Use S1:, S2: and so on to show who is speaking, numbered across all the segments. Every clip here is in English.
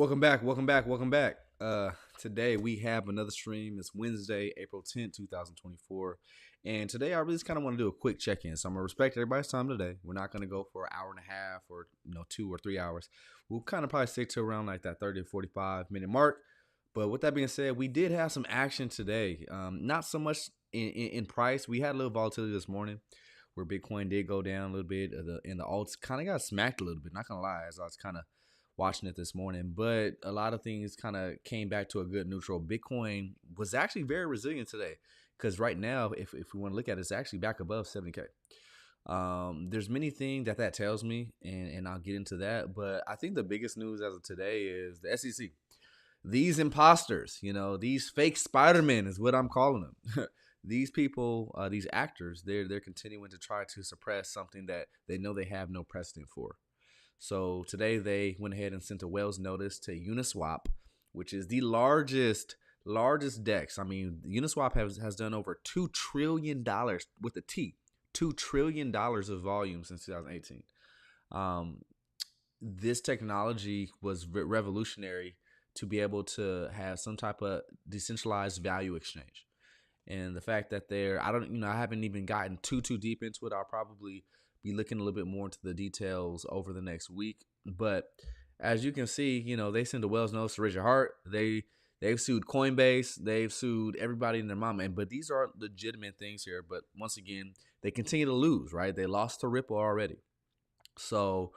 S1: Welcome back, welcome back, welcome back. Today we have another stream. It's Wednesday, April 10th, 2024. And today I really just kind of want to do a quick check-in. So I'm gonna respect everybody's time today. We're not gonna go for an hour and a half or 2 or 3 hours. We'll kind of probably stick to around like that 30 to 45 minute mark. But with that being said, we did have some action today. Not so much in price. We had a little volatility this morning where Bitcoin did go down a little bit. And the alts kind of got smacked a little bit. Not gonna lie, as I was kind of watching it this morning, but a lot of things kind of came back to a good neutral. Bitcoin was actually very resilient today because right now, if we want to look at it, it's actually back above 70K. There's many things that tells me, and I'll get into that. But I think the biggest news as of today is the SEC. These imposters, these fake Spider-Men is what I'm calling them. These people, these actors, they're continuing to try to suppress something that they know they have no precedent for. So today they went ahead and sent a Wells notice to Uniswap, which is the largest DEX. I mean, Uniswap has done over $2 trillion with a T, $2 trillion of volume since 2018. This technology was revolutionary to be able to have some type of decentralized value exchange. And the fact that I haven't even gotten too deep into it. I'll probably be looking a little bit more into the details over the next week. But as you can see, they sent a Wells notice to Richard Hart. They've sued Coinbase. They've sued everybody in their mama. But these are legitimate things here. But once again, they continue to lose, right? They lost to Ripple already. So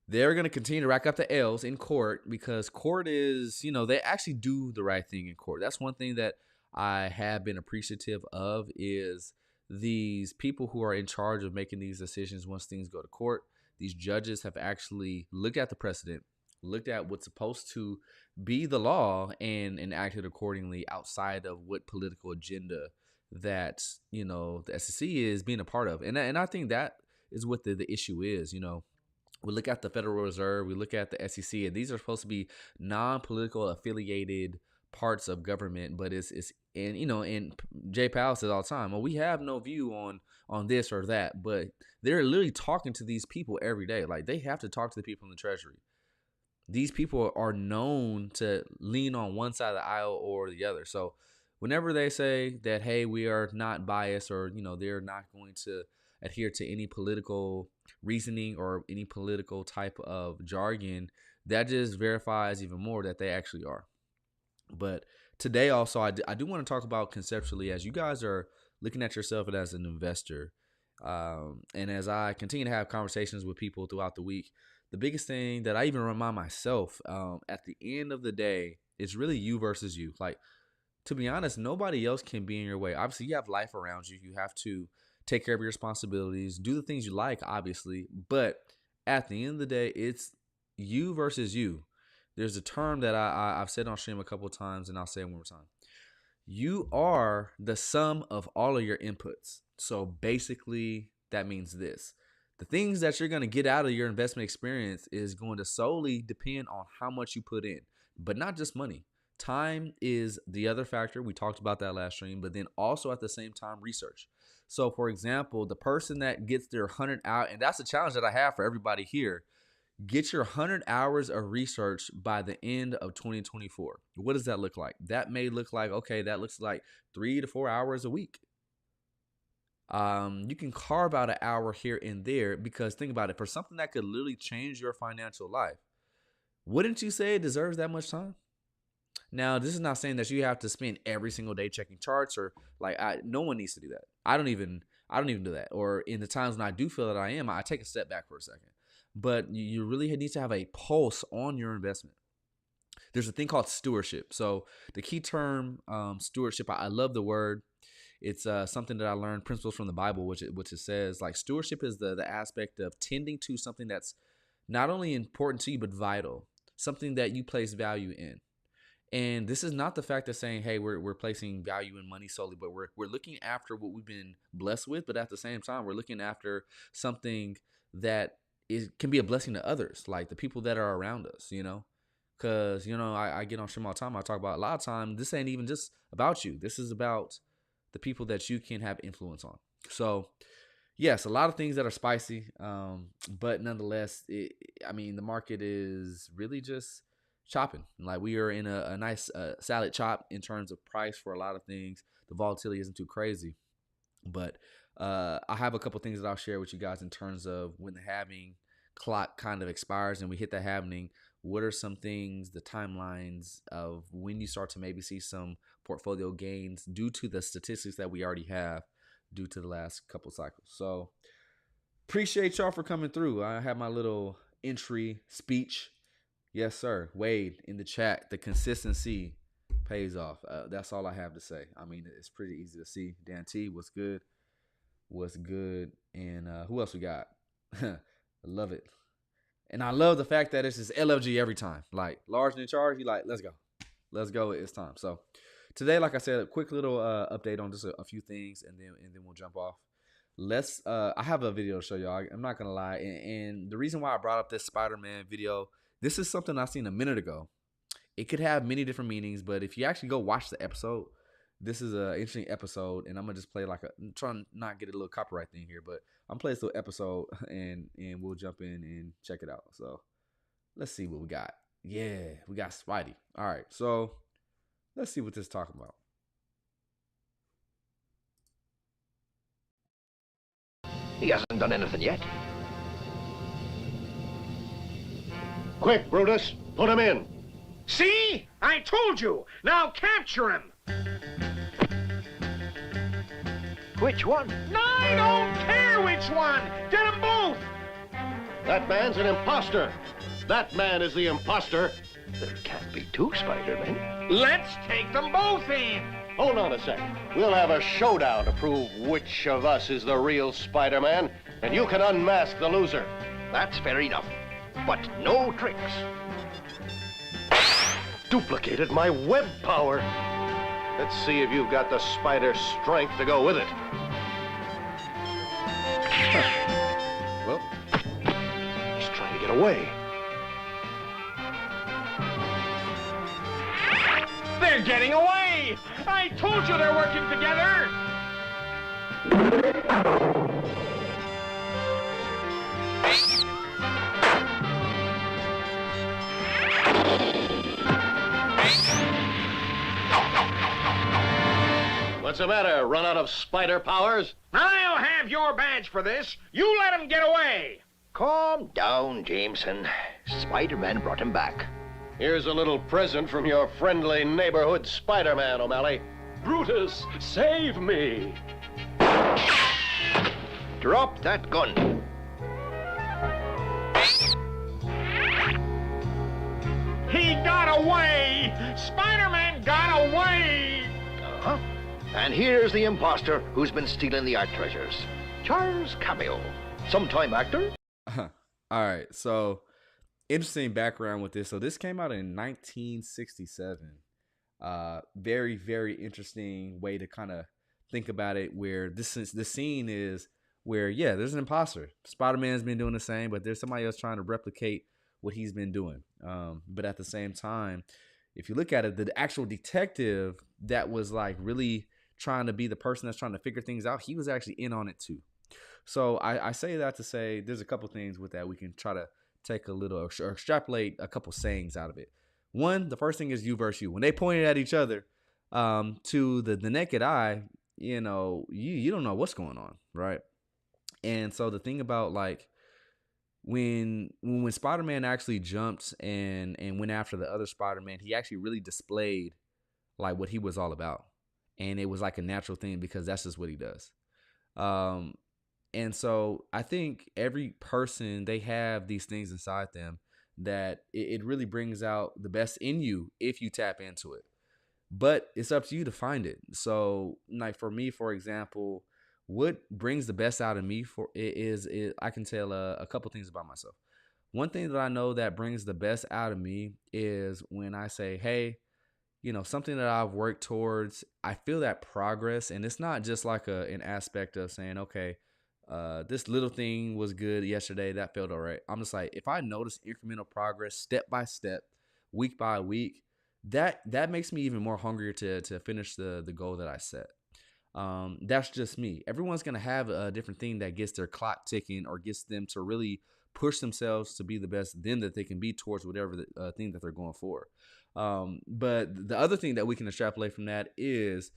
S1: they're going to continue to rack up the L's in court because court is, they actually do the right thing in court. That's one thing that I have been appreciative of is these people who are in charge of making these decisions once things go to court. These judges have actually looked at the precedent, looked at what's supposed to be the law, and acted accordingly outside of what political agenda that, the SEC is being a part of. And I think that is what the issue is. We look at the Federal Reserve, we look at the SEC, and these are supposed to be non-political affiliated parts of government, but it's and Jay Powell says all the time, well, we have no view on this or that, but they're literally talking to these people every day. Like, they have to talk to the people in the Treasury. These people are known to lean on one side of the aisle or the other. So whenever they say that, hey, we are not biased, or they're not going to adhere to any political reasoning or any political type of jargon, that just verifies even more that they actually are. But today also, I do want to talk about conceptually, as you guys are looking at yourself as an investor, and as I continue to have conversations with people throughout the week, the biggest thing that I even remind myself at the end of the day is really you versus you. Like, to be honest, nobody else can be in your way. Obviously, you have life around you. You have to take care of your responsibilities, do the things you like, obviously. But at the end of the day, it's you versus you. There's a term that I've said on stream a couple of times, and I'll say it one more time. You are the sum of all of your inputs. So basically, that means this. The things that you're going to get out of your investment experience is going to solely depend on how much you put in, but not just money. Time is the other factor. We talked about that last stream, but then also at the same time, research. So, for example, the person that gets their 100 out, and that's a challenge that I have for everybody here. Get your 100 hours of research by the end of 2024. What does that look like? That may look like, okay, that looks like 3 to 4 hours a week. You can carve out an hour here and there, because think about it, for something that could literally change your financial life, wouldn't you say it deserves that much time? Now, this is not saying that you have to spend every single day checking charts, or no one needs to do that. I don't even do that. Or in the times when I do feel that I take a step back for a second. But you really need to have a pulse on your investment. There's a thing called stewardship. So the key term, stewardship, I love the word. It's something that I learned, principles from the Bible, which it says, like, stewardship is the aspect of tending to something that's not only important to you, but vital, something that you place value in. And this is not the fact of saying, hey, we're placing value in money solely, but we're looking after what we've been blessed with. But at the same time, we're looking after something that can be a blessing to others, like the people that are around us, because, I get on stream all the time. I talk about a lot of time. This ain't even just about you. This is about the people that you can have influence on. So yes, a lot of things that are spicy, but nonetheless, the market is really just chopping. Like we are in a nice salad chop in terms of price for a lot of things. The volatility isn't too crazy, but I have a couple things that I'll share with you guys in terms of when the halving clock kind of expires and we hit the halving. What are some things, the timelines of when you start to maybe see some portfolio gains due to the statistics that we already have due to the last couple cycles. So appreciate y'all for coming through. I have my little entry speech. Yes, sir. Wade in the chat. The consistency pays off. That's all I have to say. I mean, it's pretty easy to see. Dan T, what's good? What's good? And who else we got? I love it. And I love the fact that it's just LFG every time. Like, large and in charge, you like, let's go. Let's go. It's time. So today, like I said, a quick little update on just a few things, and then we'll jump off. I have a video to show y'all. I'm not gonna lie. And the reason why I brought up this Spider-Man video, this is something I seen a minute ago. It could have many different meanings, but if you actually go watch the episode, this is an interesting episode, and I'm gonna just play I'm trying to not get a little copyright thing here, but I'm playing this little episode, and we'll jump in and check it out. So let's see what we got. Yeah, we got Spidey. All right, so let's see what this is talking about.
S2: He hasn't done anything yet.
S3: Quick, Brutus, put him in.
S4: See? I told you! Now capture him!
S2: Which one?
S4: I don't care which one! Get them both!
S3: That man's an imposter. That man is the imposter.
S2: There can't be two Spider-Men.
S4: Let's take them both in!
S3: Hold on a second. We'll have a showdown to prove which of us is the real Spider-Man, and you can unmask the loser.
S2: That's fair enough. But no tricks.
S3: Duplicated my web power. Let's see if you've got the spider strength to go with it.
S1: Well,
S2: He's trying to get away.
S4: They're getting away! I told you they're working together!
S3: What's the matter? Run out of spider powers?
S4: I'll have your badge for this. You let him get away!
S2: Calm down, Jameson. Spider-Man brought him back.
S3: Here's a little present from your friendly neighborhood Spider-Man, O'Malley.
S5: Brutus, save me!
S2: Drop that gun.
S4: He got away! Spider-Man got away!
S2: Uh-huh. And here's the imposter who's been stealing the art treasures. Charles Cameo. Sometime actor?
S1: all right. So interesting background with this. So this came out in 1967. Very, very interesting way to kind of think about it, where the scene is where, yeah, there's an imposter. Spider-Man's been doing the same, but there's somebody else trying to replicate what he's been doing. But at the same time, if you look at it, the actual detective that was like really trying to be the person that's trying to figure things out, he was actually in on it too. So I say that to say there's a couple things with that we can try to take a little or extrapolate a couple sayings out of it. One, the first thing is you versus you. When they pointed at each other, to the naked eye, you know, you don't know what's going on, right? And so the thing about like when Spider-Man actually jumped and went after the other Spider-Man, he actually really displayed like what he was all about. And it was like a natural thing because that's just what he does. And so I think every person, they have these things inside them that it really brings out the best in you if you tap into it. But it's up to you to find it. So like for me, for example, what brings the best out of me is I can tell a couple things about myself. One thing that I know that brings the best out of me is when I say, hey, you know, something that I've worked towards, I feel that progress. And it's not just like an aspect of saying, okay, this little thing was good yesterday, that felt all right. I'm just like, if I notice incremental progress step by step, week by week, that makes me even more hungrier to finish the goal that I set. That's just me. Everyone's going to have a different thing that gets their clock ticking or gets them to really push themselves to be the best then that they can be towards whatever the thing that they're going for. But the other thing that we can extrapolate from that is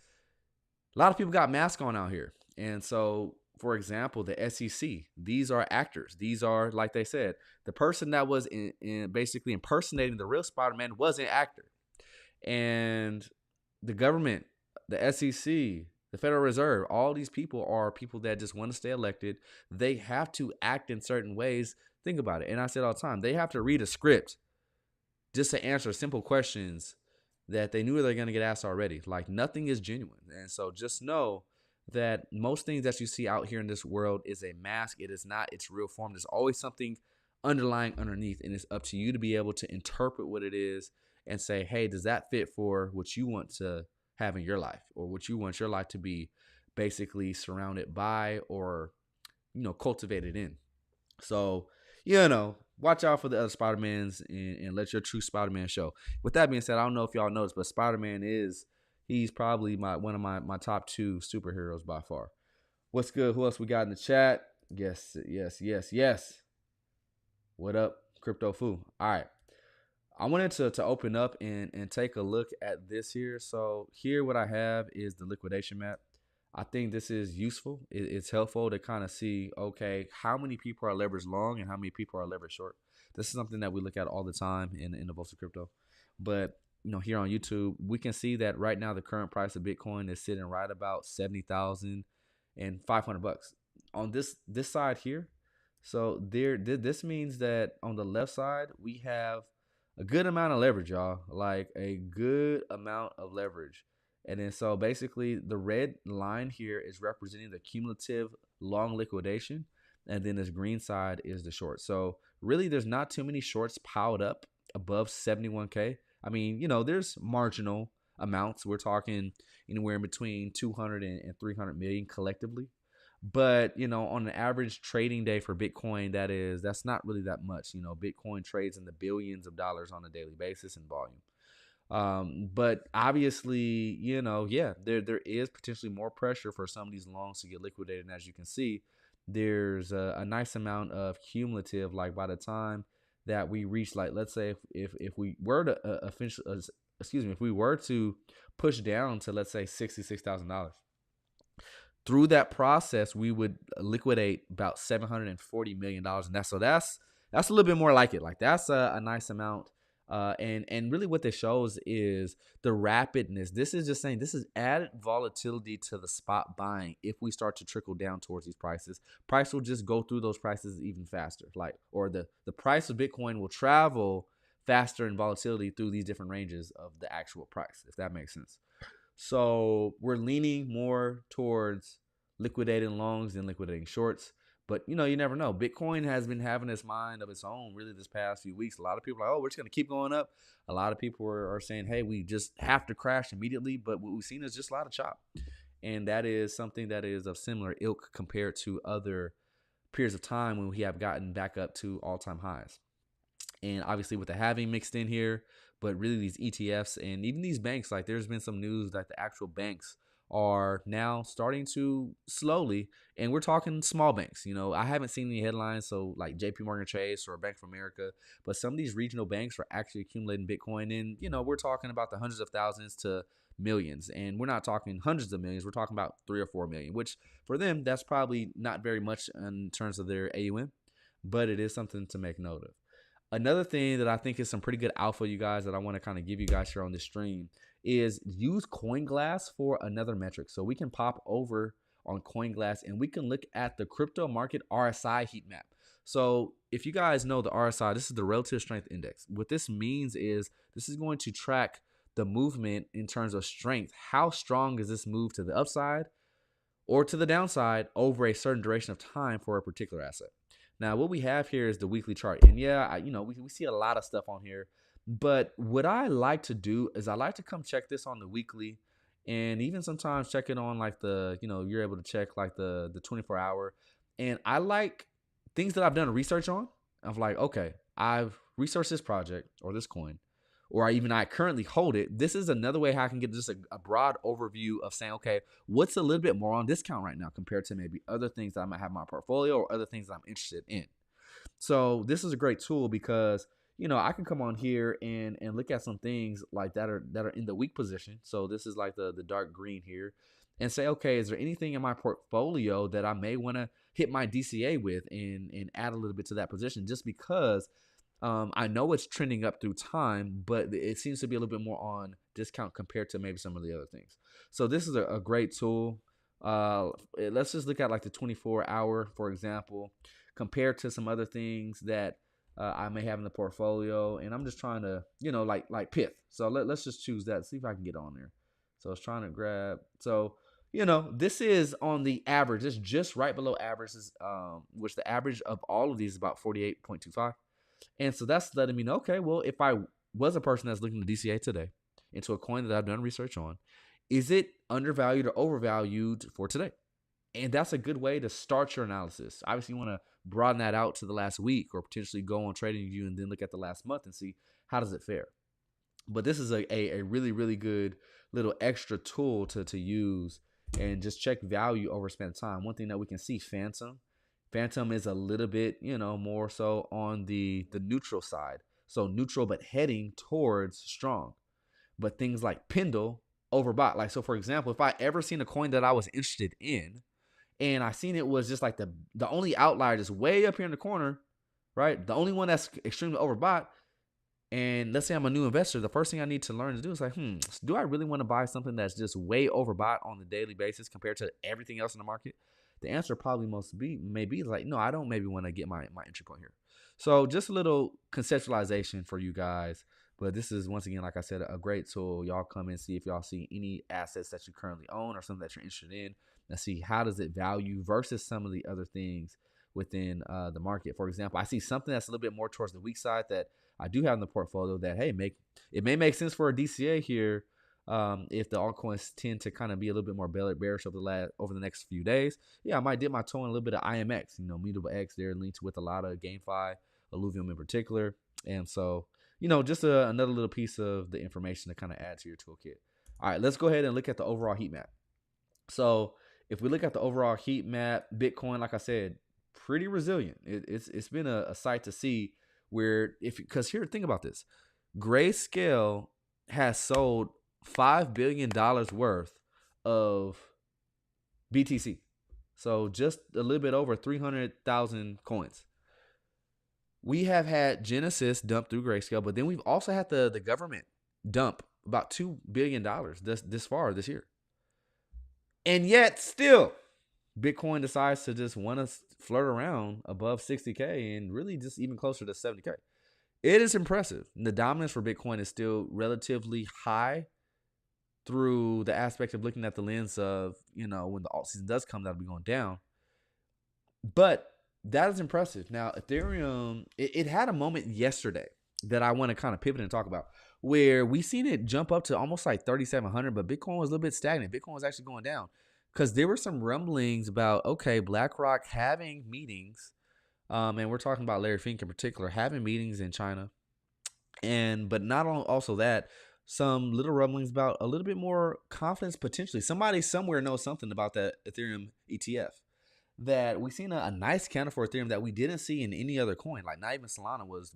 S1: a lot of people got masks on out here. And so, for example, the SEC, these are actors. These are, like they said, the person that was in basically impersonating the real Spider-Man was an actor. And the government, the SEC, the Federal Reserve, all these people are people that just want to stay elected. They have to act in certain ways. Think about it. And I say it all the time. They have to read a script just to answer simple questions that they knew they're going to get asked already. Like, nothing is genuine. And so just know that most things that you see out here in this world is a mask. It is not its real form. There's always something underlying underneath, and it's up to you to be able to interpret what it is and say, hey, does that fit for what you want to have in your life, or what you want your life to be basically surrounded by, or, cultivated in. So, watch out for the other Spider-Mans and let your true Spider-Man show. With that being said, I don't know if y'all noticed, but Spider-Man he's probably one of my top 2 superheroes by far. What's good? Who else we got in the chat? Yes. What up, Crypto Foo? All right. I wanted to open up and take a look at this here. So here what I have is the liquidation map. I think this is useful. It's helpful to kind of see, okay, how many people are leveraged long and how many people are leveraged short. This is something that we look at all the time in the Vaults of Crypto. But, here on YouTube, we can see that right now the current price of Bitcoin is sitting right about $70,500 on this side here. So this means that on the left side, we have a good amount of leverage, y'all, like a good amount of leverage. And then so basically the red line here is representing the cumulative long liquidation. And then this green side is the short. So really there's not too many shorts piled up above 71K. I mean, there's marginal amounts. We're talking anywhere in between 200 and 300 million collectively. But, on an average trading day for Bitcoin, that's not really that much. Bitcoin trades in the billions of dollars on a daily basis in volume. But obviously, there is potentially more pressure for some of these longs to get liquidated. And as you can see, there's a nice amount of cumulative, like by the time that we reach, like, let's say if we were to if we were to push down to, let's say, $66,000, through that process, we would liquidate about $740 million. And that's a little bit more like it. Like, that's a nice amount. And really what this shows is the rapidness. This is just saying this is added volatility to the spot buying. If we start to trickle down towards these prices, price will just go through those prices even faster. Or the price of Bitcoin will travel faster in volatility through these different ranges of the actual price, if that makes sense. So we're leaning more towards liquidating longs than liquidating shorts. But, you never know. Bitcoin has been having this mind of its own really this past few weeks. A lot of people are like, oh, we're just going to keep going up. A lot of people are saying, hey, we just have to crash immediately. But what we've seen is just a lot of chop. And that is something that is of similar ilk compared to other periods of time when we have gotten back up to all-time highs. And obviously with the halving mixed in here, but really these ETFs and even these banks, like there's been some news that the actual banks are now starting to slowly, and we're talking small banks. I haven't seen any headlines, so like JP Morgan Chase or Bank of America, but some of these regional banks are actually accumulating Bitcoin, and we're talking about the hundreds of thousands to millions, and we're not talking hundreds of millions. We're talking about 3 or 4 million, which for them that's probably not very much in terms of their AUM, but it is something to make note of. Another thing that I think is some pretty good alpha, you guys, that I want to kind of give you guys here on this stream is use CoinGlass for another metric. So we can pop over on CoinGlass and we can look at the crypto market RSI heat map. So if you guys know the RSI, this is the relative strength index. What this means is this is going to track the movement in terms of strength. How strong is this move to the upside or to the downside over a certain duration of time for a particular asset? Now, what we have here is the weekly chart. And yeah, we see a lot of stuff on here. But what I like to do is I like to come check this on the weekly, and even sometimes check it on like you're able to check like the 24 hour. And I like things that I've done research on. I'm like, okay, I've researched this project or this coin, or I currently hold it. This is another way how I can get just a broad overview of saying, okay, what's a little bit more on discount right now compared to maybe other things that I might have in my portfolio or other things that I'm interested in. So this is a great tool because I can come on here and look at some things like that are in the weak position. So this is like the dark green here, and say, okay, is there anything in my portfolio that I may want to hit my DCA with and add a little bit to that position, just because I know it's trending up through time, but it seems to be a little bit more on discount compared to maybe some of the other things. So this is a great tool. Let's just look at like the 24-hour, for example, compared to some other things that I may have in the portfolio. And I'm just trying to, like Pith. So let's just choose that. See if I can get on there. So I was trying to grab. So, this is on the average. It's just right below averages, which the average of all of these is about 48.25. And so that's letting me know, okay, well, if I was a person that's looking to DCA today into a coin that I've done research on, is it undervalued or overvalued for today? And that's a good way to start your analysis. Obviously, you want to broaden that out to the last week or potentially go on TradingView and then look at the last month and see how does it fare. But this is a really, really good little extra tool to use and just check value over a span of time. One thing that we can see, Phantom is a little bit, more so on the neutral side. So neutral, but heading towards strong. But things like Pendle, overbought. Like, so for example, if I ever seen a coin that I was interested in and I seen it was just like the only outlier just way up here in the corner, right? The only one that's extremely overbought. And let's say I'm a new investor, the first thing I need to learn to do is like, do I really want to buy something that's just way overbought on the daily basis compared to everything else in the market? The answer probably may be like, no, I don't maybe want to get my entry point here. So just a little conceptualization for you guys. But this is, once again, like I said, a great tool. Y'all come and see if y'all see any assets that you currently own or something that you're interested in, and see how does it value versus some of the other things within the market. For example, I see something that's a little bit more towards the weak side that I do have in the portfolio that, hey, it may make sense for a DCA here if the altcoins tend to kind of be a little bit more bearish over the next few days. Yeah, I might dip my toe in a little bit of IMX, Mutable X there linked with a lot of GameFi, Alluvium in particular. And so, just another little piece of the information to kind of add to your toolkit. All right, let's go ahead and look at the overall heat map. So if we look at the overall heat map, Bitcoin, like I said, pretty resilient. It's been a sight to see where because here, think about this. Grayscale has sold $5 billion worth of BTC. So just a little bit over 300,000 coins. We have had Genesis dump through Grayscale, but then we've also had the government dump about $2 billion this far this year. And yet still, Bitcoin decides to just want to flirt around above 60K and really just even closer to 70K. It is impressive. The dominance for Bitcoin is still relatively high through the aspect of looking at the lens of, when the alt season does come, that'll be going down. But that is impressive. Now, Ethereum, it had a moment yesterday that I want to kind of pivot and talk about, where we seen it jump up to almost like 3,700, but Bitcoin was a little bit stagnant. Bitcoin was actually going down because there were some rumblings about, okay, BlackRock having meetings, and we're talking about Larry Fink in particular, having meetings in China, but not also that, some little rumblings about a little bit more confidence potentially. Somebody somewhere knows something about that Ethereum ETF. That we seen a nice candle for Ethereum that we didn't see in any other coin. Like not even Solana was,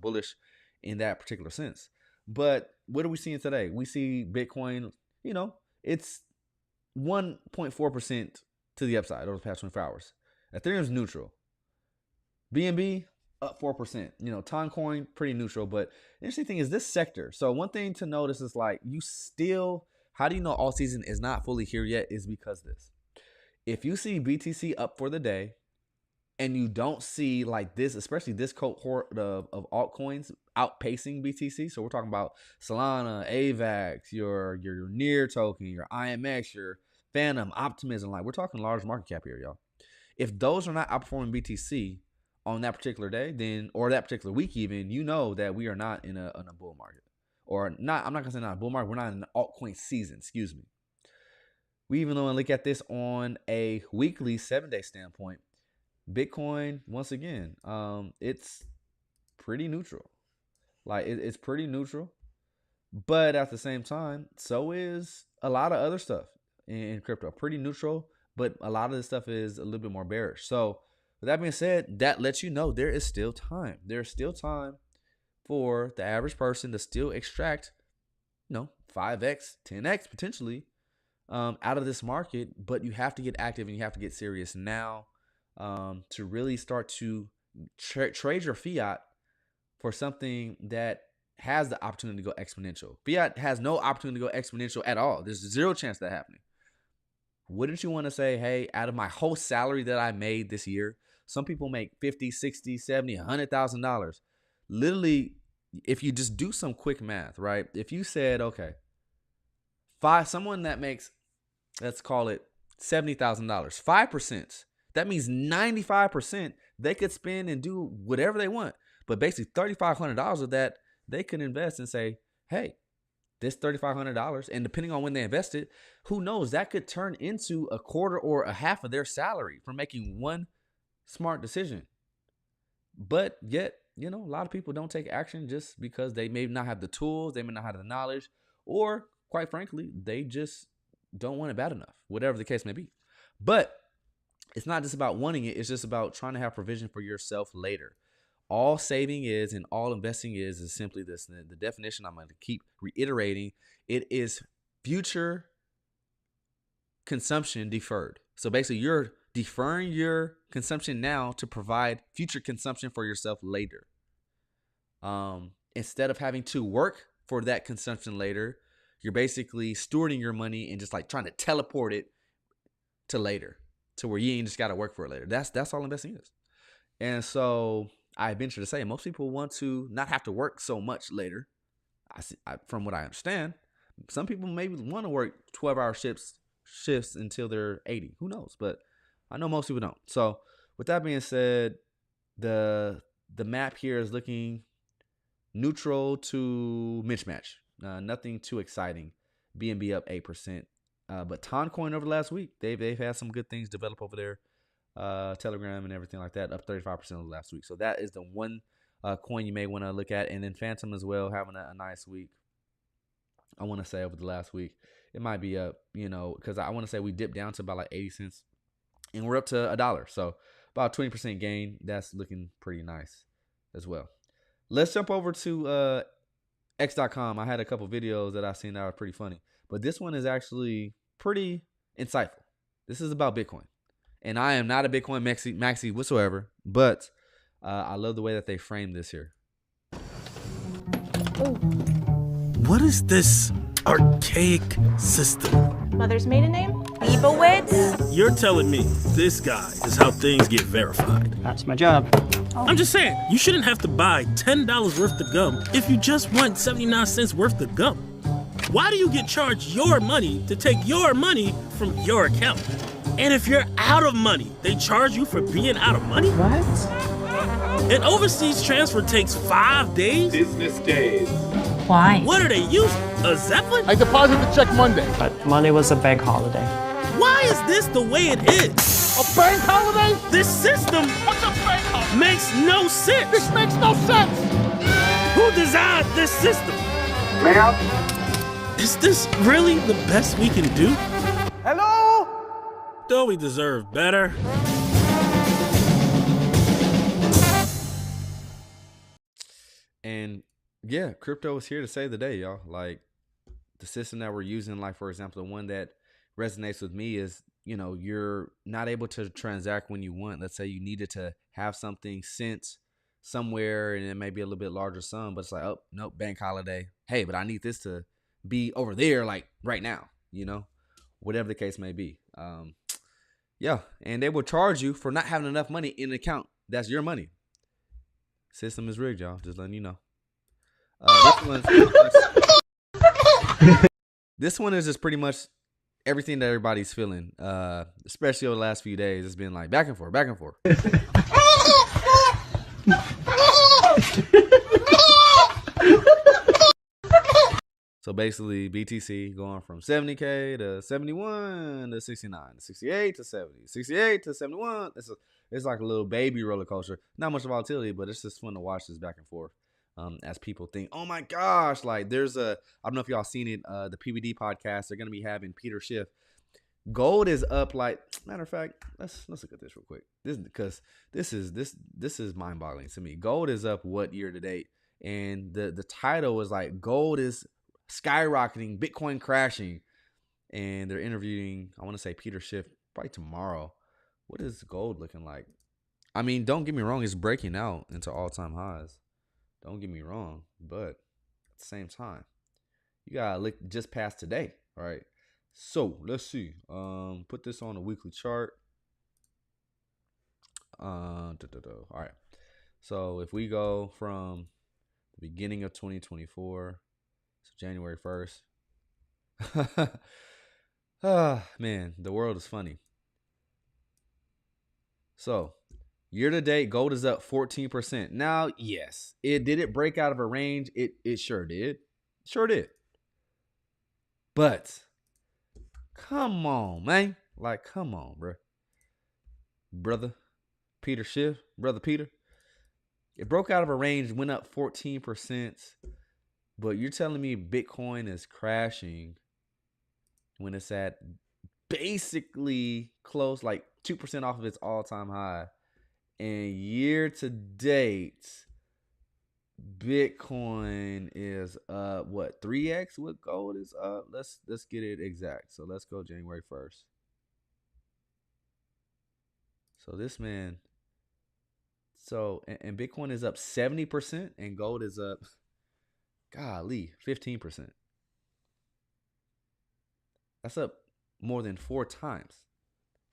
S1: bullish in that particular sense. But what are we seeing today? We see Bitcoin, it's 1.4% to the upside over the past 24 hours. Ethereum's neutral. BNB up 4%. Toncoin pretty neutral. But the interesting thing is this sector. So one thing to notice is like how do you know all season is not fully here yet? Is because this. If you see BTC up for the day and you don't see like this, especially this cohort of altcoins outpacing BTC. So we're talking about Solana, AVAX, your Near token, your IMX, your Phantom, Optimism. Like we're talking large market cap here, y'all. If those are not outperforming BTC on that particular day, then or that particular week even, that we are not in a bull market. Or not, I'm not gonna say not a bull market, we're not in an altcoin season, excuse me. We even want to look at this on a weekly 7-day standpoint. Bitcoin, once again, it's pretty neutral. Like it's pretty neutral, but at the same time, so is a lot of other stuff in crypto. Pretty neutral, but a lot of this stuff is a little bit more bearish. So With that being said, that lets you know there is still time. There's still time for the average person to still extract, 5x, 10x potentially out of this market. But you have to get active and you have to get serious now to really start to trade your fiat for something that has the opportunity to go exponential. Fiat has no opportunity to go exponential at all. There's zero chance of that happening. Wouldn't you want to say, hey, out of my whole salary that I made this year, some people make 50, 60, 70, $100,000. Literally, if you just do some quick math, right? If you said, okay, someone that makes, let's call it $70,000, 5%, that means 95% they could spend and do whatever they want. But basically $3,500 of that, they could invest and say, hey, this $3,500, and depending on when they invest it, who knows, that could turn into a quarter or a half of their salary for making one smart decision. But yet, a lot of people don't take action just because they may not have the tools, they may not have the knowledge, or quite frankly, they just don't want it bad enough, whatever the case may be. But it's not just about wanting it, it's just about trying to have provision for yourself later. All saving is and all investing is simply this. The definition I'm going to keep reiterating, it is future consumption deferred. So basically you're deferring your consumption now to provide future consumption for yourself later. Instead of having to work for that consumption later, you're basically stewarding your money and just like trying to teleport it to later, to where you ain't just got to work for it later. That's all investing is. And so I venture to say most people want to not have to work so much later. From what I understand, some people maybe want to work 12-hour shifts until they're 80. Who knows? But I know most people don't. So with that being said, the map here is looking neutral to mismatch. Nothing too exciting. BNB up 8%. But Toncoin over the last week, they've had some good things develop over there. Telegram and everything like that, up 35% over the last week. So that is the one coin you may want to look at. And then Phantom as well, having a nice week. I want to say over the last week, it might be up, because I want to say we dipped down to about like 80 cents and we're up to $1. So about 20% gain. That's looking pretty nice as well. Let's jump over to X.com. I had a couple videos that I've seen that are pretty funny, but this one is actually pretty insightful. This is about Bitcoin. And I am not a Bitcoin maxi whatsoever, but I love the way that they framed this here.
S6: What is this archaic system?
S7: Mother's maiden name? Leibowitz?
S6: You're telling me this guy is how things get verified.
S8: That's my job.
S6: I'm just saying, you shouldn't have to buy $10 worth of gum if you just want 79 cents worth of gum. Why do you get charged your money to take your money from your account? And if you're out of money, they charge you for being out of money?
S8: What?
S6: An overseas transfer takes 5 days?
S5: Business days.
S7: Why?
S6: What are they using? A Zeppelin?
S9: I deposited the check Monday.
S8: But Monday was a bank holiday.
S6: Why is this the way it is?
S9: A bank holiday?
S6: This system
S4: What's a bank holiday?
S6: makes no sense.
S9: This makes no sense.
S6: Who designed this system?
S9: Ma'am?
S6: Is this really the best we can do?
S9: Hello?
S6: Don't we deserve better?
S1: And yeah, crypto is here to save the day, y'all. Like the system that we're using, like for example, the one that resonates with me is, you're not able to transact when you want. Let's say you needed to have something sent somewhere and it may be a little bit larger sum, but it's like, oh, nope, bank holiday. Hey, but I need this to be over there like right now, whatever the case may be. Yeah, and they will charge you for not having enough money in the account. That's your money. System is rigged, y'all. Just letting you know. This one is just pretty much everything that everybody's feeling, especially over the last few days. It's been like back and forth, back and forth. So basically, BTC going from 70K to 71 to 69 to 68 to 70, 68 to 71. It's like a little baby roller coaster. Not much volatility, but it's just fun to watch this back and forth. As people think, oh my gosh, like I don't know if y'all seen it, the PVD podcast, they're going to be having Peter Schiff. Gold is up like, matter of fact, let's look at this real quick. This is mind boggling to me. Gold is up what year to date? And the title was like gold is skyrocketing, Bitcoin crashing. And they're interviewing, I want to say Peter Schiff probably tomorrow. What is gold looking like? I mean, don't get me wrong, it's breaking out into all-time highs. Don't get me wrong, but at the same time, you gotta look just past today, right? So let's see. Put this on a weekly chart. All right. So if we go from the beginning of 2024, so January 1st. Man, the world is funny. So year to date, gold is up 14%. Now, yes, did it break out of a range? It sure did. Sure did. But come on, man. Like, come on, bro. Brother Peter Schiff, Brother Peter. It broke out of a range, went up 14%. But you're telling me Bitcoin is crashing when it's at basically close, like 2% off of its all-time high. And year to date, Bitcoin is up, what, 3x what gold is up? Let's get it exact. So let's go January 1st. So this man, and Bitcoin is up 70% and gold is up, golly, 15%. That's up more than 4 times,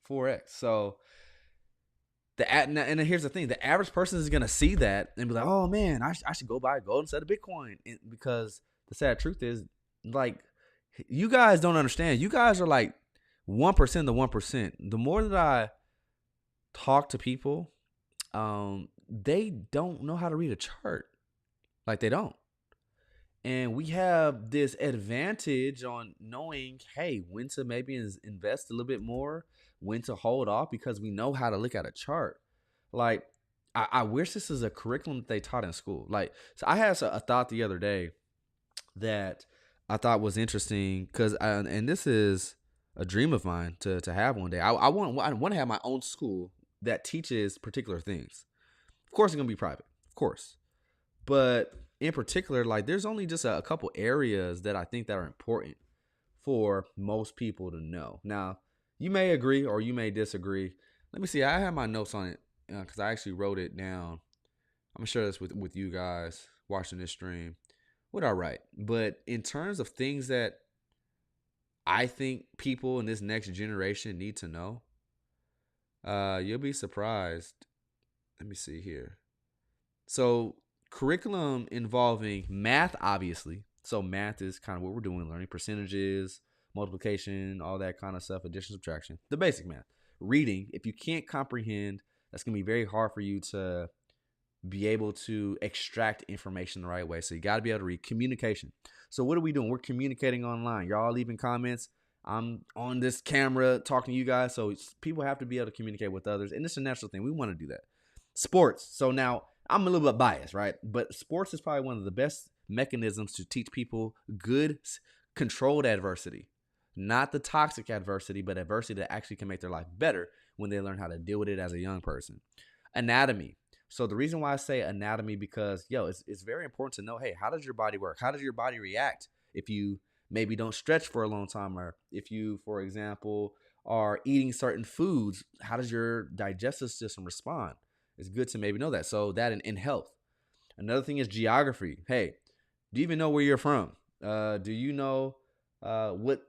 S1: 4x. So and here's the thing: the average person is gonna see that and be like, "Oh man, I should go buy gold instead of Bitcoin." Because the sad truth is, like, you guys don't understand. You guys are like 1% the 1%. The more that I talk to people, they don't know how to read a chart. Like, they don't. And we have this advantage on knowing, hey, when to maybe invest a little bit more, when to hold off, because we know how to look at a chart. Like, I wish this is a curriculum that they taught in school. Like, so I had a thought the other day that I thought was interesting, because and this is a dream of mine to have one day. I want to have my own school that teaches particular things. Of course, it's gonna be private, of course, but in particular, like, there's only just a couple areas that I think that are important for most people to know. Now, you may agree or you may disagree. Let me see. I have my notes on it because I actually wrote it down. I'm gonna share this with you guys watching this stream. What I write, but in terms of things that I think people in this next generation need to know, you'll be surprised. Let me see here. So, curriculum involving math, obviously. So math is kind of what we're doing, learning percentages, multiplication, all that kind of stuff, addition, subtraction, the basic math. Reading, if you can't comprehend, that's going to be very hard for you to be able to extract information the right way. So you got to be able to read. Communication. So what are we doing? We're communicating online. Y'all leaving comments. I'm on this camera talking to you guys. So people have to be able to communicate with others. And it's a natural thing. We want to do that. Sports. So now, I'm a little bit biased, right? But sports is probably one of the best mechanisms to teach people good, controlled adversity. Not the toxic adversity, but adversity that actually can make their life better when they learn how to deal with it as a young person. Anatomy. So the reason why I say anatomy, because, it's very important to know, hey, how does your body work? How does your body react if you maybe don't stretch for a long time? Or if you, for example, are eating certain foods, how does your digestive system respond? It's good to maybe know that. So that in health. Another thing is geography. Hey, do you even know where you're from? Do you know what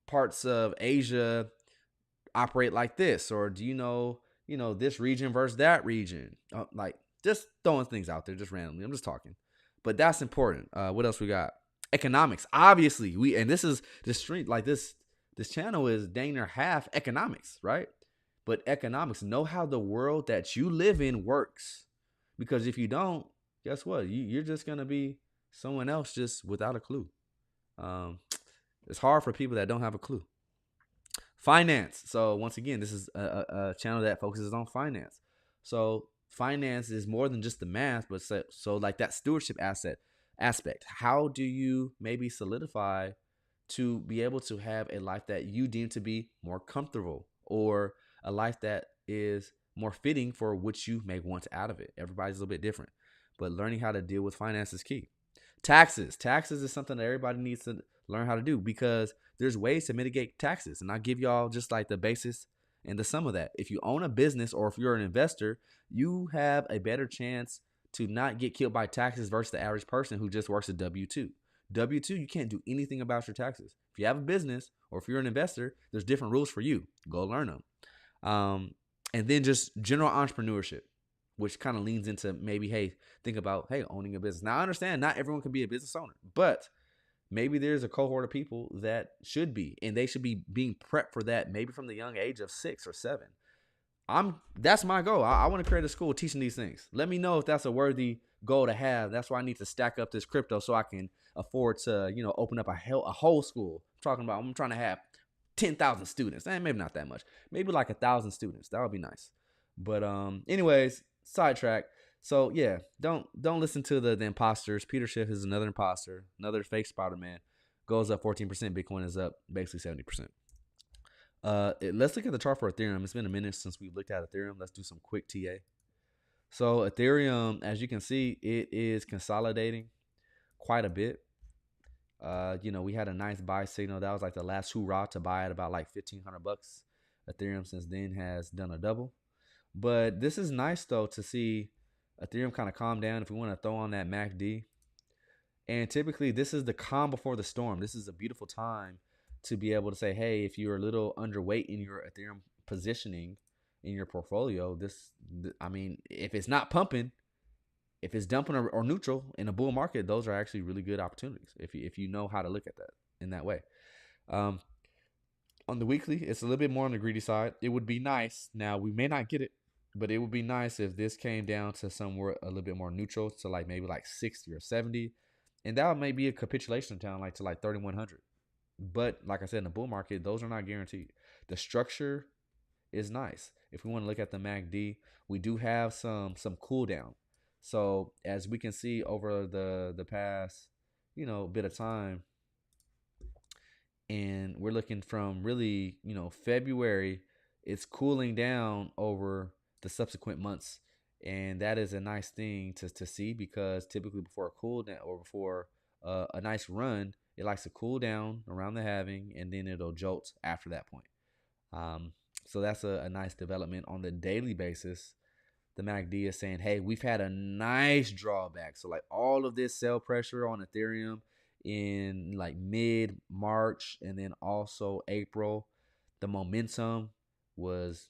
S1: parts of Asia operate like this? Or do you know, this region versus that region? Like, just throwing things out there just randomly. I'm just talking. But that's important. What else we got? Economics. Obviously, this is the street, like this channel is dang near half economics, right? But economics, know how the world that you live in works. Because if you don't, guess what? You're just going to be someone else just without a clue. It's hard for people that don't have a clue. Finance. So once again, this is a channel that focuses on finance. So finance is more than just the math, but so like that stewardship aspect. How do you maybe solidify to be able to have a life that you deem to be more comfortable, or a life that is more fitting for what you may want out of it. Everybody's a little bit different, but learning how to deal with finance is key. Taxes is something that everybody needs to learn how to do, because there's ways to mitigate taxes. And I'll give y'all just like the basis and the sum of that. If you own a business, or if you're an investor, you have a better chance to not get killed by taxes versus the average person who just works a W-2. W-2, you can't do anything about your taxes. If you have a business, or if you're an investor, there's different rules for you. Go learn them. And then just general entrepreneurship, which kind of leans into maybe, hey, think about, hey, owning a business. Now, I understand not everyone can be a business owner, but maybe there's a cohort of people that should be, and they should be being prepped for that, maybe from the young age of 6 or 7. That's my goal. I want to create a school teaching these things. Let me know if that's a worthy goal to have. That's why I need to stack up this crypto so I can afford to, open up a whole school. I'm trying to have 10,000 students. Maybe not that much. Maybe like 1,000 students. That would be nice. But anyways, sidetrack. So yeah, don't listen to the imposters. Peter Schiff is another imposter, another fake Spider-Man. Goes up 14%. Bitcoin is up basically 70%. Let's look at the chart for Ethereum. It's been a minute since we looked at Ethereum. Let's do some quick TA. So Ethereum, as you can see, it is consolidating quite a bit. We had a nice buy signal. That was like the last hoorah to buy at about like $1,500. Ethereum since then has done a double. But this is nice though to see Ethereum kind of calm down if we want to throw on that MACD. And typically this is the calm before the storm. This is a beautiful time to be able to say, hey, if you're a little underweight in your Ethereum positioning in your portfolio, if it's not pumping, if it's dumping or neutral in a bull market, those are actually really good opportunities if you know how to look at that in that way. On the weekly, it's a little bit more on the greedy side. It would be nice. Now, we may not get it, but it would be nice if this came down to somewhere a little bit more neutral, to like maybe like 60 or 70. And that may be a capitulation down to like 3,100. But like I said, in the bull market, those are not guaranteed. The structure is nice. If we want to look at the MACD, we do have some cool down. So as we can see over the past, bit of time, and we're looking from really, February, it's cooling down over the subsequent months. And that is a nice thing to see, because typically before a cool down or before a nice run, it likes to cool down around the halving, and then it'll jolt after that point. So that's a nice development. On the daily basis, the MACD is saying, hey, we've had a nice drawback. So like all of this sell pressure on Ethereum in like mid-March and then also April, the momentum was,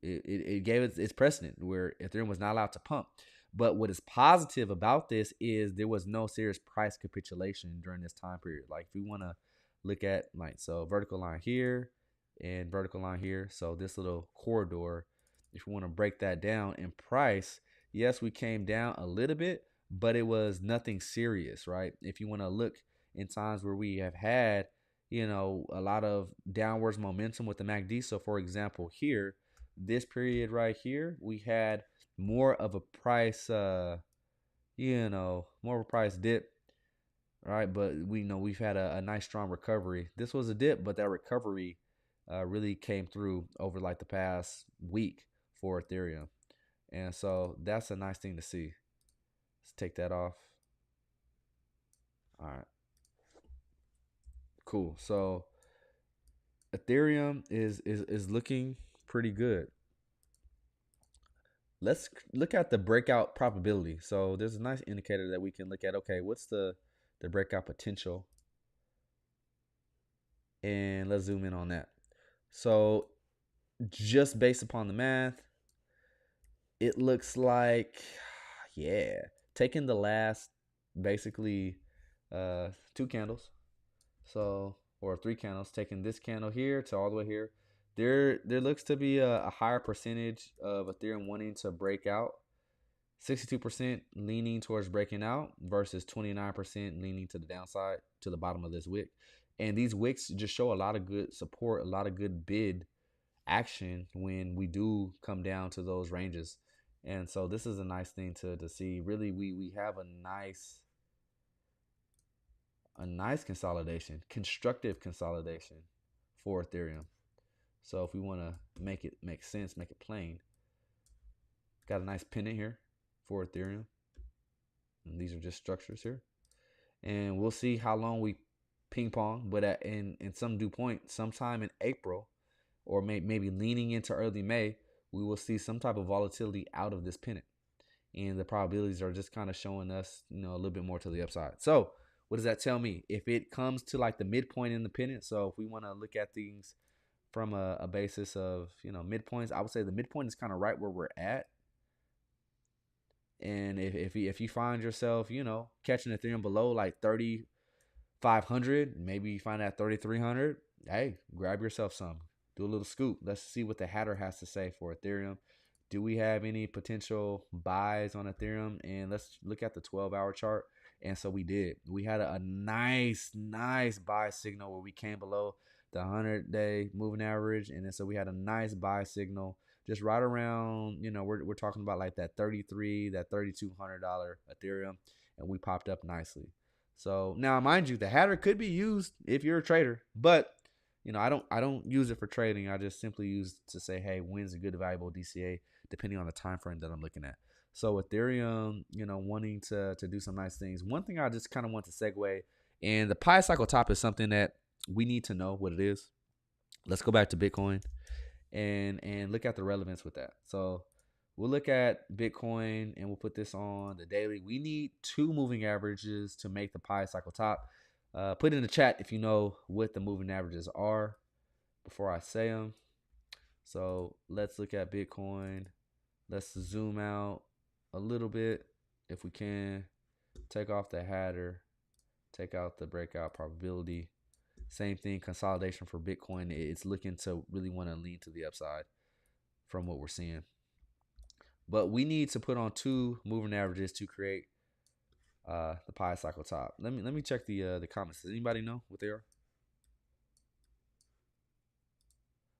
S1: it gave its precedent where Ethereum was not allowed to pump. But what is positive about this is there was no serious price capitulation during this time period. Like if we want to look at vertical line here and vertical line here. So this little corridor, if we want to break that down in price, yes, we came down a little bit, but it was nothing serious, right? If you want to look in times where we have had, a lot of downwards momentum with the MACD. So for example, here, this period right here, we had more of a price, more of a price dip, right? But we know we've had a nice strong recovery. This was a dip, but that recovery really came through over like the past week for Ethereum. And so that's a nice thing to see. Let's take that off. All right. Cool. So Ethereum is looking pretty good. Let's look at the breakout probability. So there's a nice indicator that we can look at. Okay, what's the breakout potential? And let's zoom in on that. So just based upon the math, it looks like, taking the last basically 2 candles, or 3 candles, taking this candle here to all the way here, there looks to be a higher percentage of Ethereum wanting to break out. 62% leaning towards breaking out versus 29% leaning to the downside to the bottom of this wick. And these wicks just show a lot of good support, a lot of good bid action when we do come down to those ranges. And so this is a nice thing to see. Really, we have a nice a nice consolidation, constructive consolidation for Ethereum. So if we want to make it make sense, make it plain, got a nice pennant here for Ethereum. And these are just structures here. And we'll see how long we ping pong. But in some due point, sometime in April, or maybe leaning into early May, we will see some type of volatility out of this pennant. And the probabilities are just kind of showing us, a little bit more to the upside. So what does that tell me? If it comes to like the midpoint in the pennant, so if we want to look at things from a basis of, midpoints, I would say the midpoint is kind of right where we're at. And if you find yourself, catching Ethereum below like 3,500, maybe you find that 3,300, hey, grab yourself some. Do a little scoop. Let's see what the Hatter has to say for Ethereum. Do we have any potential buys on Ethereum? And let's look at the 12-hour chart. And so we did. We had a nice buy signal where we came below the 100-day moving average. And then so we had a nice buy signal just right around, we're talking about like that $3,200 Ethereum. And we popped up nicely. So now, mind you, the Hatter could be used if you're a trader. But I don't use it for trading. I just simply use to say, hey, when's a good valuable DCA, depending on the time frame that I'm looking at. So Ethereum, wanting to do some nice things. One thing I just kind of want to segue, and the Pi cycle top is something that we need to know what it is. Let's go back to Bitcoin and look at the relevance with that. So we'll look at Bitcoin and we'll put this on the daily. We need 2 moving averages to make the Pi cycle top. Put in the chat if you know what the moving averages are before I say them. So let's look at Bitcoin. Let's zoom out a little bit if we can. Take off the Hatter. Take out the breakout probability. Same thing, consolidation for Bitcoin. It's looking to really want to lean to the upside from what we're seeing. But we need to put on 2 moving averages to create the Pi cycle top. Let me check the comments. Does anybody know what they are?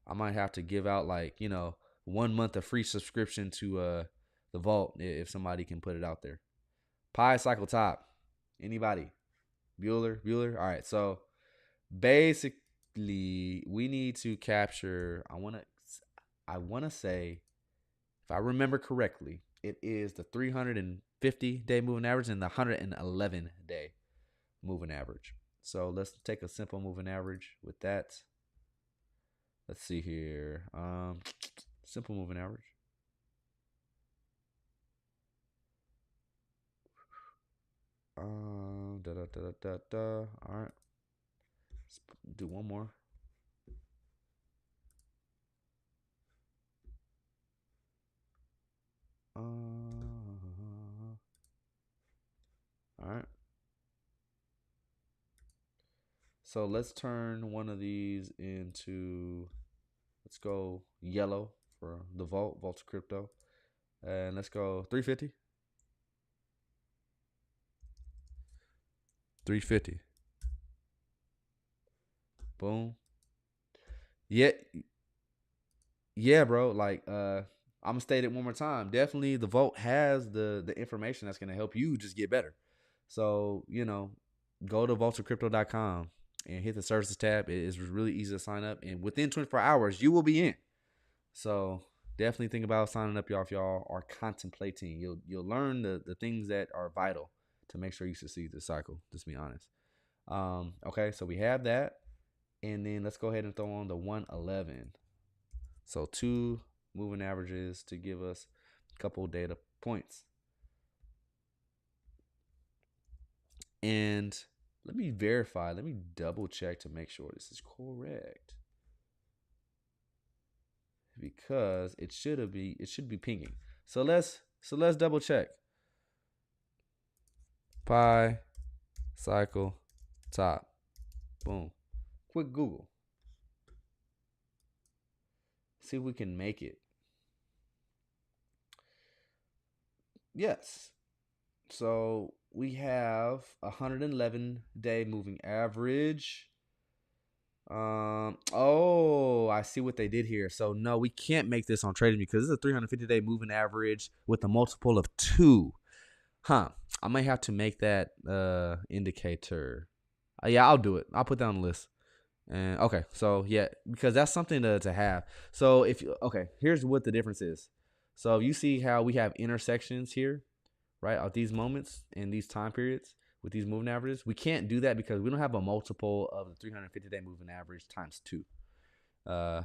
S1: I might have to give out 1 month of free subscription to the vault if somebody can put it out there. Pi cycle top. Anybody? Bueller? All right. So basically, we need to capture. I want to say, if I remember correctly, it is the 350-day moving average and the 111-day moving average. So let's take a simple moving average with that. Let's see here. Simple moving average. All right. Let's do one more. All right. So let's turn one of these into, let's go yellow for the Vault's crypto. And let's go 350. 350. Boom. Yeah, bro. I'm gonna state it one more time. Definitely the Vault has the information that's gonna help you just get better. So, go to vaultofcrypto.com and hit the services tab. It is really easy to sign up, and within 24 hours you will be in. So definitely think about signing up, y'all, if y'all are contemplating. You'll learn the things that are vital to make sure you succeed this cycle, just be honest. Okay, so we have that. And then let's go ahead and throw on the 111. So 2 moving averages to give us a couple data points. And let me verify, let me double check to make sure this is correct. Because it should be pinging. So let's double check. Pi cycle top. Boom. Quick Google. See if we can make it. Yes. So we have 111-day moving average. Oh, I see what they did here. So no, we can't make this on trading because this is a 350-day moving average with a multiple of 2. I might have to make that indicator. Yeah, I'll do it. I'll put that on the list. And okay, so yeah, because that's something to have. So here's what the difference is. So you see how we have intersections here, right? At these moments in these time periods with these moving averages, we can't do that because we don't have a multiple of the 350-day moving average times 2.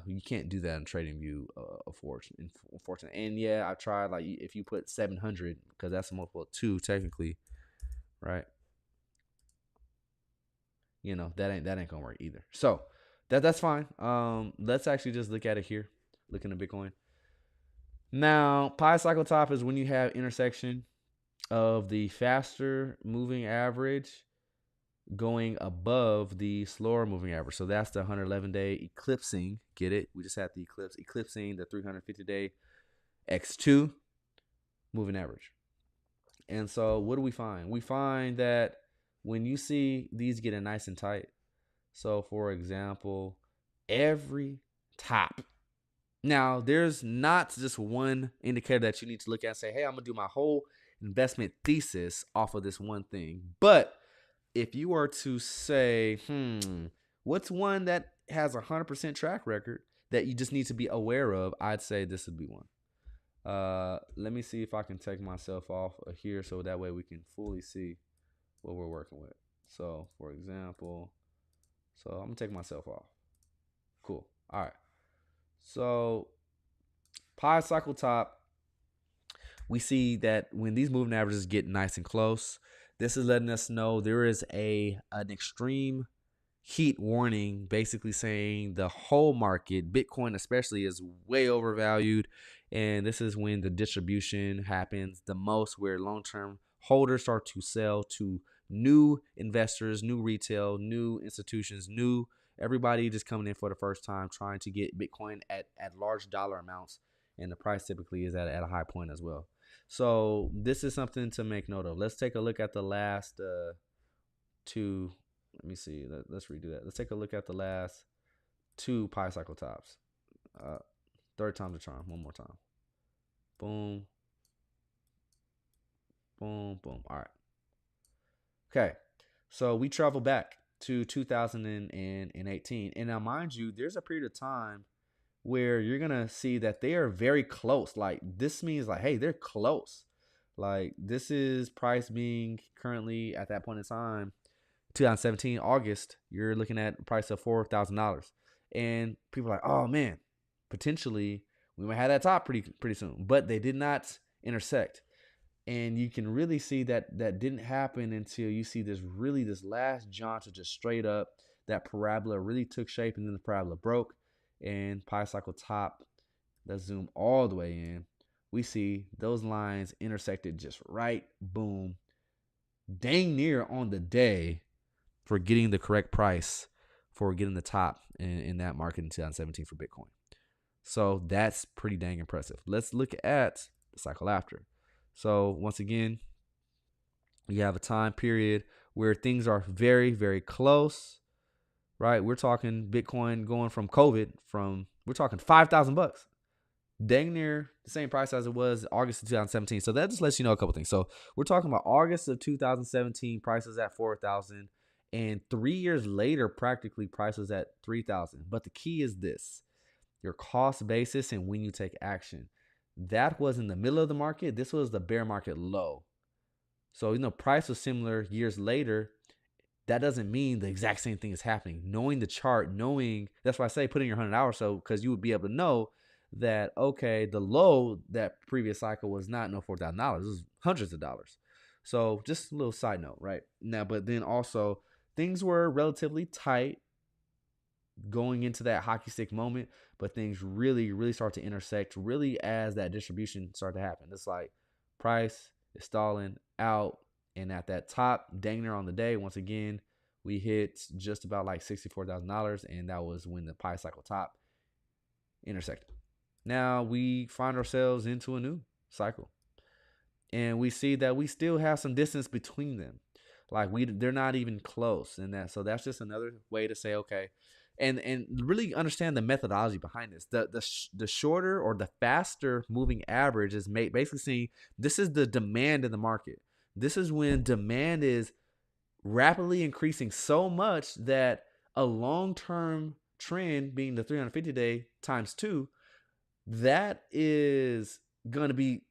S1: You can't do that in TradingView, unfortunately. And yeah, I tried, like, if you put 700, because that's a multiple of 2 technically, right? That ain't gonna work either. So that's fine. Let's actually just look at it here. Looking at Bitcoin. Now, pi cycle top is when you have intersection of the faster moving average going above the slower moving average. So that's the 111-day eclipsing. Get it? We just had the eclipsing the 350-day X2 moving average. And so what do we find? We find that when you see these getting nice and tight, so for example, every top. Now, there's not just one indicator that you need to look at and say, hey, I'm going to do my whole investment thesis off of this one thing. But if you were to say, what's one that has a 100% track record that you just need to be aware of, I'd say this would be one. Let me see if I can take myself off of here so that way we can fully see what we're working with. So, for example, I'm going to take myself off. Cool. All right. So, pi cycle top, we see that when these moving averages get nice and close, this is letting us know there is an extreme heat warning, basically saying the whole market, Bitcoin especially, is way overvalued. And this is when the distribution happens the most, where long-term holders start to sell to new investors, new retail, new institutions, everybody just coming in for the first time, trying to get Bitcoin at large dollar amounts. And the price typically is at a high point as well. So this is something to make note of. Let's take a look at the last 2. Let me see. Let's redo that. Let's take a look at the last 2 pi cycle tops. Third time's a charm. One more time. Boom. Boom, boom. All right. Okay. So we travel back to 2018. And now, mind you, there's a period of time where you're going to see that they are very close. Like, this means, like, hey, they're close. Like, this is price being currently at that point in time, 2017, August, you're looking at a price of $4,000. And people are like, oh, man, potentially we might have that top pretty soon. But they did not intersect. And you can really see that didn't happen until you see this last jaunt to just straight up. That parabola really took shape, and then the parabola broke. And pi cycle top, let's zoom all the way in. We see those lines intersected just right, boom, dang near on the day for getting the correct price for getting the top in that market in 2017 for Bitcoin. So that's pretty dang impressive. Let's look at the cycle after. So once again, you have a time period where things are very, very close. Right, we're talking Bitcoin going from COVID we're talking $5,000, dang near the same price as it was August of 2017. So that just lets you know a couple things. So we're talking about August of 2017, prices at 4,000, and 3 years later, practically prices at 3,000. But the key is this: your cost basis and when you take action. That was in the middle of the market. This was the bear market low. So price was similar years later. That doesn't mean the exact same thing is happening. Knowing the chart, that's why I say put in your 100 hours, so because you would be able to know that, okay, the low that previous cycle was not no $4,000. It was hundreds of dollars. So just a little side note, right? Now, but then also things were relatively tight going into that hockey stick moment, but things really, really start to intersect really as that distribution started to happen. It's like price is stalling out. And at that top, dang near on the day, once again, we hit just about like $64,000. And that was when the pi cycle top intersected. Now we find ourselves into a new cycle. And we see that we still have some distance between them. Like they're not even close. And so that's just another way to say, okay, and really understand the methodology behind this. The shorter or the faster moving average is basically saying this is the demand in the market. This is when demand is rapidly increasing so much that a long-term trend being the 350-day times 2, that is going to be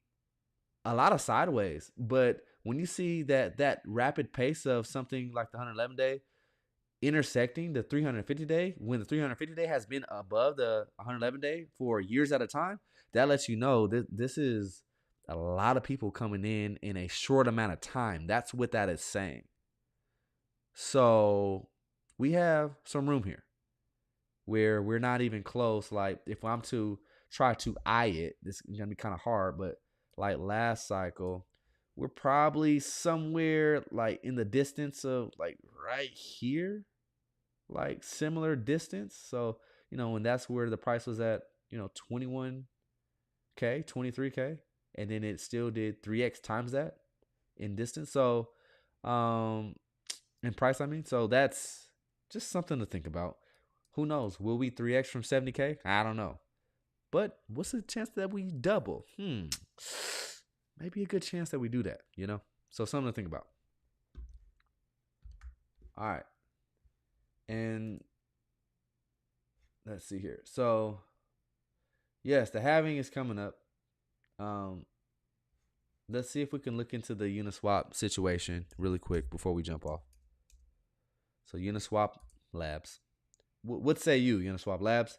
S1: a lot of sideways. But when you see that rapid pace of something like the 111-day intersecting the 350-day, when the 350-day has been above the 111-day for years at a time, that lets you know that this is a lot of people coming in a short amount of time. That's what that is saying. So we have some room here where we're not even close. Like if I'm to try to eye it, this is gonna be kind of hard, but like last cycle, we're probably somewhere like in the distance of like right here, like similar distance. So, and that's where the price was at, 21K, 23K, and then it still did 3x times that in distance. So, in price, I mean. So that's just something to think about. Who knows? Will we 3x from 70K? I don't know. But what's the chance that we double? Maybe a good chance that we do that, So something to think about. All right. And let's see here. So, yes, the halving is coming up. Let's see if we can look into the Uniswap situation really quick before we jump off. So Uniswap Labs. What say you, Uniswap Labs?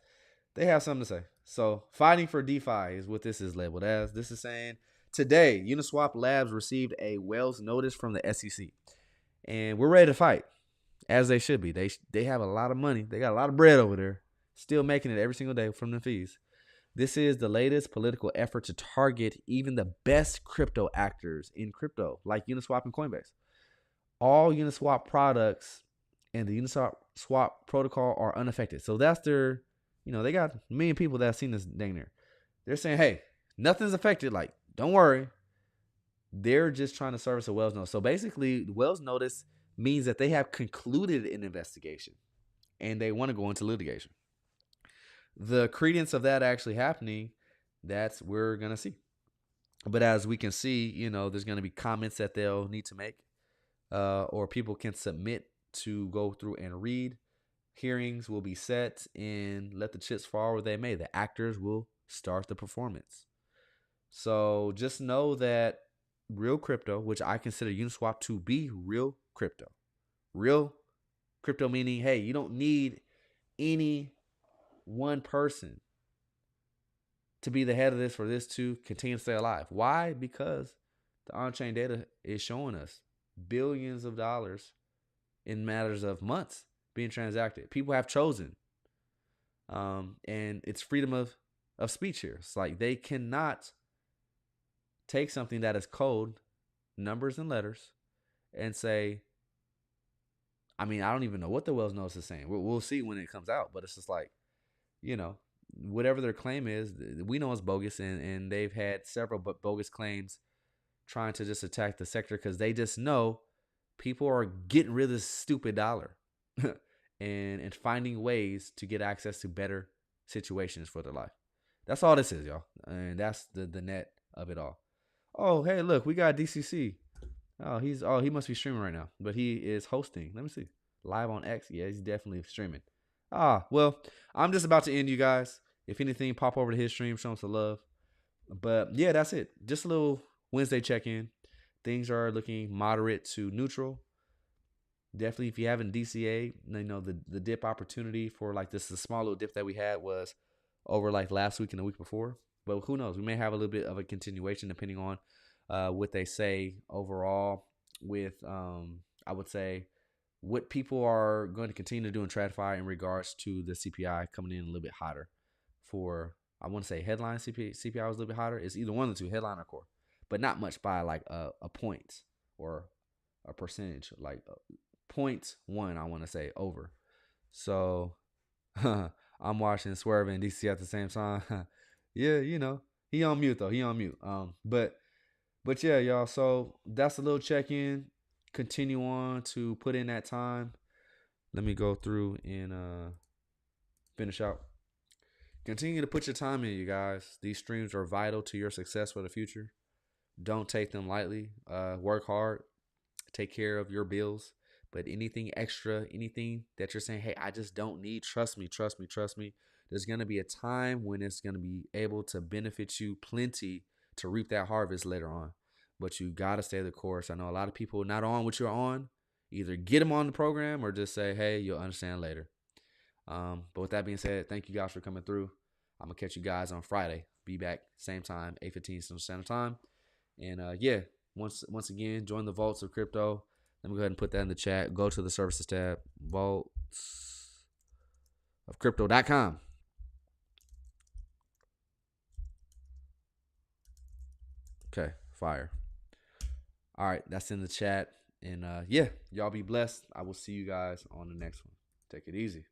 S1: They have something to say. So fighting for DeFi is what this is labeled as. This is saying, today, Uniswap Labs received a Wells notice from the SEC. And we're ready to fight, as they should be. They have a lot of money. They got a lot of bread over there, still making it every single day from the fees. This is the latest political effort to target even the best crypto actors in crypto, like Uniswap and Coinbase. All Uniswap products and the Uniswap protocol are unaffected. So that's their, they got a million people that have seen this dang near. They're saying, hey, nothing's affected. Like, don't worry. They're just trying to service a Wells notice. So basically, the Wells notice means that they have concluded an investigation and they want to go into litigation. The credence of that actually happening, that's we're going to see. But as we can see, there's going to be comments that they'll need to make, or people can submit to go through and read. Hearings will be set and let the chips fall where they may. The actors will start the performance. So just know that real crypto, which I consider Uniswap to be real crypto. Real crypto meaning, hey, you don't need any one person to be the head of this for this to continue to stay alive. Why? Because the on-chain data is showing us billions of dollars in matters of months being transacted. People have chosen. And it's freedom of speech here. It's like they cannot take something that is code, numbers and letters, and say, I don't even know what the Wells notice is saying. We'll see when it comes out. But it's just like, whatever their claim is, we know it's bogus. And they've had several bogus claims trying to just attack the sector because they just know people are getting rid of this stupid dollar and finding ways to get access to better situations for their life. That's all this is, y'all. And that's the net of it all. Oh, hey, look, we got DCC. He must be streaming right now, but he is hosting. Let me see. Live on X. Yeah, he's definitely streaming. Well, I'm just about to end, you guys. If anything, pop over to his stream, show him some love. But yeah, that's it. Just a little Wednesday check-in. Things are looking moderate to neutral. Definitely, if you haven't DCA, the dip opportunity for like this, the small little dip that we had was over like last week and the week before. But who knows? We may have a little bit of a continuation depending on what they say overall with, I would say, what people are going to continue to do in TradFi in regards to the CPI coming in a little bit hotter. For, I want to say headline CPI was a little bit hotter. It's either one of the two, headline or core, but not much by like a point or a percentage, like 0.1, I want to say over. So I'm watching Swerve and DC at the same time. Yeah, he on mute though. He on mute. But yeah, y'all. So that's a little check-in. Continue on to put in that time. Let me go through and finish out. Continue to put your time in, you guys. These streams are vital to your success for the future. Don't take them lightly. Work hard. Take care of your bills. But anything extra, anything that you're saying, hey, I just don't need, trust me. There's going to be a time when it's going to be able to benefit you plenty to reap that harvest later on. But you got to stay the course. I know a lot of people not on what you're on. Either get them on the program or just say, hey, you'll understand later. But with that being said, thank you guys for coming through. I'm going to catch you guys on Friday. Be back same time, 8:15 Central Standard Time. And yeah, once again, join the Vaults of Crypto. Let me go ahead and put that in the chat. Go to the services tab, vaultsofcrypto.com. Okay, fire. All right, that's in the chat. And yeah, y'all be blessed. I will see you guys on the next one. Take it easy.